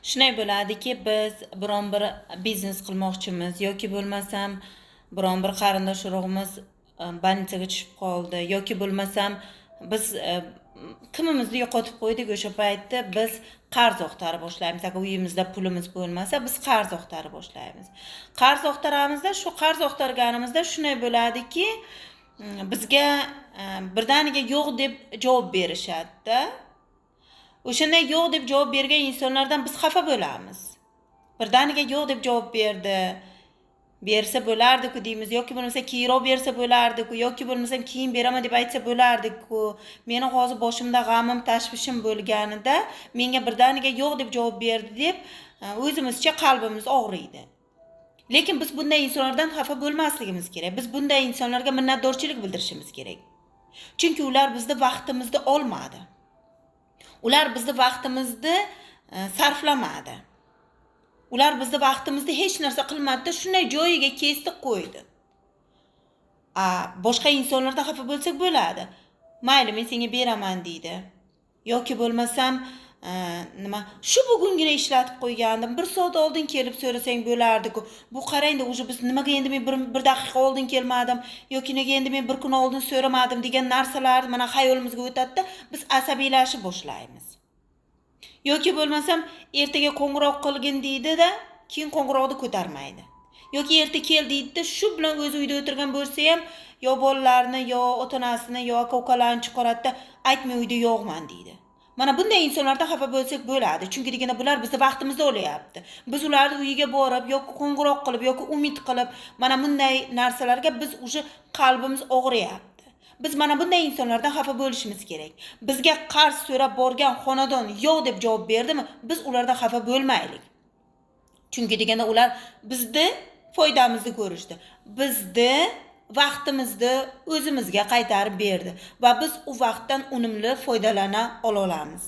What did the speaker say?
Shunday bo'ladiki, biz biron bir biznes qilmoqchimiz yoki bo'lmasam biron bir qarindosh urug'imiz больницаga tushib qoldi yoki bo'lmasam biz kimimizni yo'qotib qo'ydik. O'sha paytda biz qarz oqtara boshlaymiz. Agar uyimizda pulimiz bo'lmasa, biz qarz oqtara boshlaymiz. Qarz oqtaramizda, shu qarz oqtarganimizda shunday bo'ladiki, bizga birdaniga yo'q deb javob berishadi-da. O'shanda yo'q deb javob bergan insonlardan biz xafa bo'lamiz. Birdaniga yo'q deb javob bersa bo'lardi-ku deymiz, yoki bo'lmasa keyinroq bersa bo'lardi-ku, yoki bo'lmasa keyin beraman deb aytsa bo'lardi-ku. Meni hozir boshimda g'amim, tashvishim bo'lganida menga birdaniga yo'q deb javob berdi deb o'zimizcha qalbimiz og'riydi. Lekin biz bunday insonlardan xafa bo'lmasligimiz kerak. Biz bunday insonlarga minnatdorchilik bildirishimiz kerak. Chunki ular bizni vaqtimizni olmadi. Ular bizni vaqtimizni sarflamadi. Ular bizni vaqtimizni hech narsa qilmadi, shunday joyiga kesdi qo'ydi. Boshqa insonlardan xafa bo'lsak bo'ladi. Mayli, men senga beraman deydi. Yoki bo'lmasam nima, shu bugungina ishlatib qo'ygandim. 1 soat oldin kelib so'rasang bo'lardi-ku. Bu qarang-da, o'zi biz nimaga endi men 1 daqiqa oldin kelmadim yoki nega endi men 1 kun oldin so'ramadim degan narsalar mana xayolimizga o'tadi-da, biz asabiylashib boshlaymiz. Yoki bo'lmasam ertaga qo'ng'iroq qilgin deydi-da, keyin qo'ng'iroqni ko'tarmaydi. Yoki erta kel deydi-da, shu bilan o'zi uyda o'tirgan bo'lsa ham yo bolalarni, yo ota-onasini, yo aka-ukalarni chiqaradi-da, aytmay uyda yo'qman deydi. Mana bunday insonlardan xafa bo'lsak bo'ladi. Chunki deganda bular bizni vaqtimizni olyapti. Biz ularni uyiga borib yoki qo'ng'iroq qilib yoki umid qilib, mana bunday narsalarga biz o'sha qalbimiz og'riyapti. Biz mana bunday insonlardan xafa bo'lishimiz kerak. Bizga qarz so'rab borgan xonadon yo'q deb javob berdimi, biz ulardan xafa bo'lmaylik. Chunki deganda ular bizni foydamizni ko'rishdi. Bizni vaqtimizni o'zimizga qaytarib berdi va biz u vaqtdan unumli foydalana olamiz.